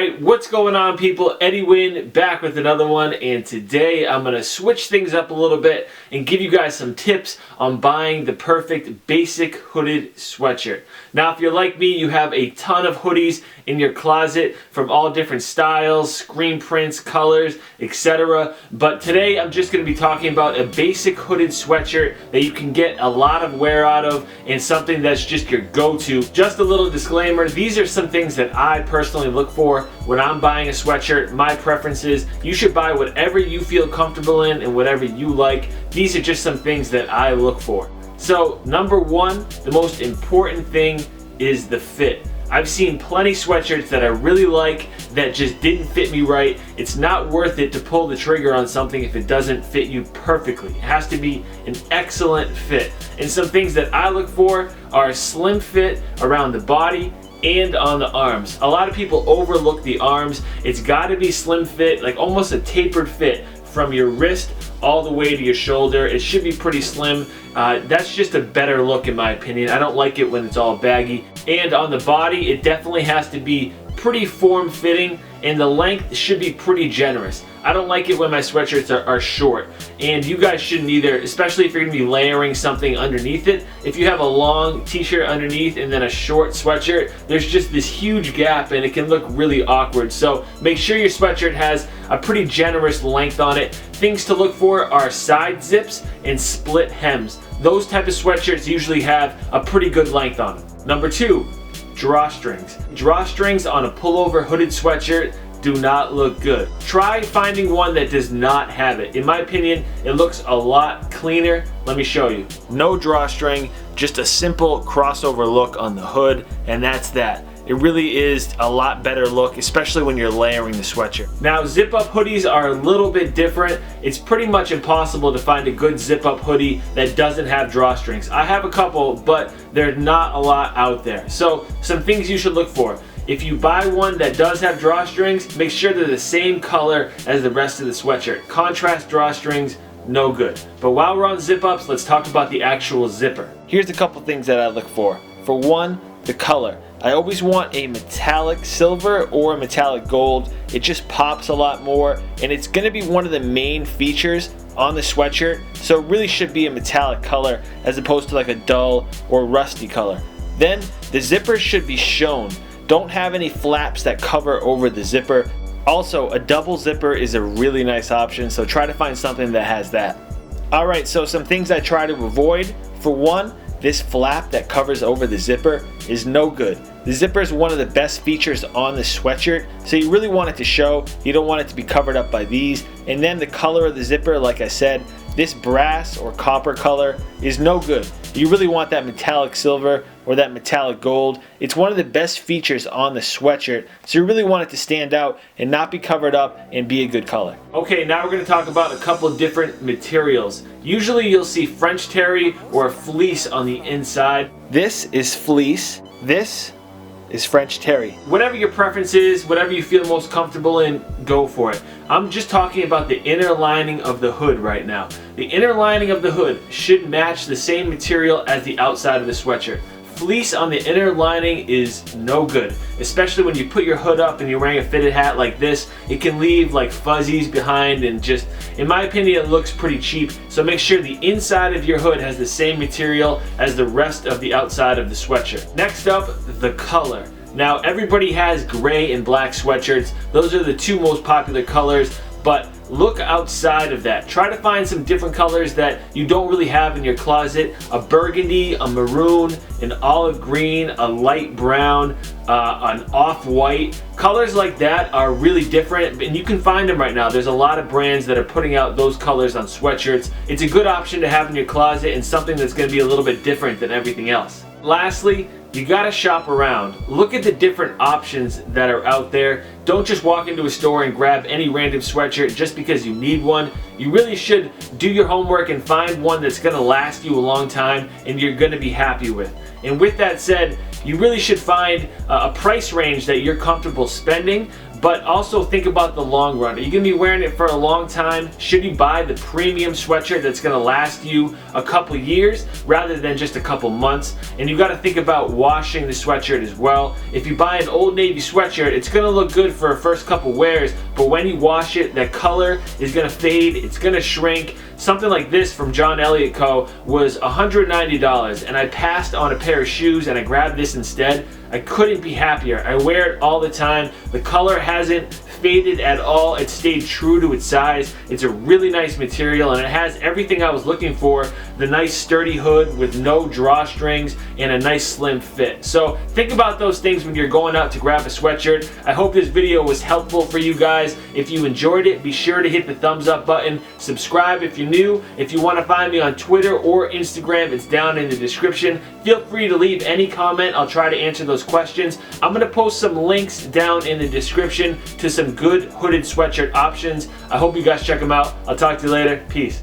Alright, what's going on people? Eddie Wynn back with another one, and today I'm going to switch things up a little bit and give you guys some tips on buying the perfect basic hooded sweatshirt. Now if you're like me, you have a ton of hoodies in your closet from all different styles, screen prints, colors, etc. But today I'm just going to be talking about a basic hooded sweatshirt that you can get a lot of wear out of and something that's just your go-to. Just a little disclaimer, these are some things that I personally look for when I'm buying a sweatshirt. My preference is you should buy whatever you feel comfortable in and whatever you like. These are just some things that I look for. So number one, the most important thing is the fit. I've seen plenty sweatshirts that I really like that just didn't fit me right. It's not worth it to pull the trigger on something if it doesn't fit you perfectly. It has to be an excellent fit. And some things that I look for are a slim fit around the body and on the arms. A lot of people overlook the arms. It's got to be slim fit, like almost a tapered fit from your wrist all the way to your shoulder. It should be pretty slim. That's just a better look in my opinion. I don't like it when it's all baggy. And on the body, it definitely has to be pretty form-fitting, and the length should be pretty generous. I don't like it when my sweatshirts are short, and you guys shouldn't either, especially if you're going to be layering something underneath it. If you have a long t-shirt underneath and then a short sweatshirt, there's just this huge gap and it can look really awkward. So make sure your sweatshirt has a pretty generous length on it. Things to look for are side zips and split hems. Those type of sweatshirts usually have a pretty good length on them. Number two, drawstrings. Drawstrings on a pullover hooded sweatshirt do not look good. Try finding one that does not have it. In my opinion, it looks a lot cleaner. Let me show you. No drawstring, just a simple crossover look on the hood, and that's that. It really is a lot better look, especially when you're layering the sweatshirt. Now, zip-up hoodies are a little bit different. It's pretty much impossible to find a good zip-up hoodie that doesn't have drawstrings. I have a couple, but there's not a lot out there. So, some things you should look for. If you buy one that does have drawstrings, make sure they're the same color as the rest of the sweatshirt. Contrast drawstrings, no good. But while we're on zip-ups, let's talk about the actual zipper. Here's a couple things that I look for. For one, the color. I always want a metallic silver or a metallic gold. It just pops a lot more, and it's going to be one of the main features on the sweatshirt, so it really should be a metallic color as opposed to like a dull or rusty color. Then the zipper should be shown. Don't have any flaps that cover over the zipper. Also, a double zipper is a really nice option, so try to find something that has that. Alright, so some things I try to avoid. For one, this flap that covers over the zipper is no good. The zipper is one of the best features on the sweatshirt, so you really want it to show. You don't want it to be covered up by these. And then the color of the zipper, like I said, this brass or copper color is no good. You really want that metallic silver or that metallic gold. It's one of the best features on the sweatshirt, so you really want it to stand out and not be covered up and be a good color. Okay, now we're going to talk about a couple different materials. Usually you'll see French terry or fleece on the inside. This is fleece. This is French terry. Whatever your preference is, whatever you feel most comfortable in, go for it. I'm just talking about the inner lining of the hood right now. The inner lining of the hood should match the same material as the outside of the sweatshirt. Fleece on the inner lining is no good, especially when you put your hood up and you're wearing a fitted hat like this. It can leave like fuzzies behind, and just, in my opinion, it looks pretty cheap. So make sure the inside of your hood has the same material as the rest of the outside of the sweatshirt. Next up, the color. Now everybody has gray and black sweatshirts. Those are the two most popular colors, but look outside of that. Try to find some different colors that you don't really have in your closet. A burgundy, a maroon, an olive green, a light brown, an off-white. Colors like that are really different, and you can find them right now. There's a lot of brands that are putting out those colors on sweatshirts. It's a good option to have in your closet and something that's going to be a little bit different than everything else. Lastly, you gotta shop around. Look at the different options that are out there. Don't just walk into a store and grab any random sweatshirt just because you need one. You really should do your homework and find one that's gonna last you a long time and you're gonna be happy with. And with that said, you really should find a price range that you're comfortable spending, but also think about the long run. Are you going to be wearing it for a long time? Should you buy the premium sweatshirt that's going to last you a couple years rather than just a couple months? And you got to think about washing the sweatshirt as well. If you buy an Old Navy sweatshirt, it's going to look good for a first couple wears, but when you wash it, that color is going to fade, it's going to shrink. Something like this from John Elliott Co. was $190, and I passed on a pair of shoes and I grabbed this instead. I couldn't be happier. I wear it all the time. The color hasn't faded at all. It stayed true to its size. It's a really nice material and it has everything I was looking for. The nice sturdy hood with no drawstrings and a nice slim fit. So think about those things when you're going out to grab a sweatshirt. I hope this video was helpful for you guys. If you enjoyed it, be sure to hit the thumbs up button. Subscribe if you're new. If you want to find me on Twitter or Instagram, it's down in the description. Feel free to leave any comment. I'll try to answer those questions. I'm going to post some links down in the description to some good hooded sweatshirt options. I hope you guys check them out. I'll talk to you later. Peace.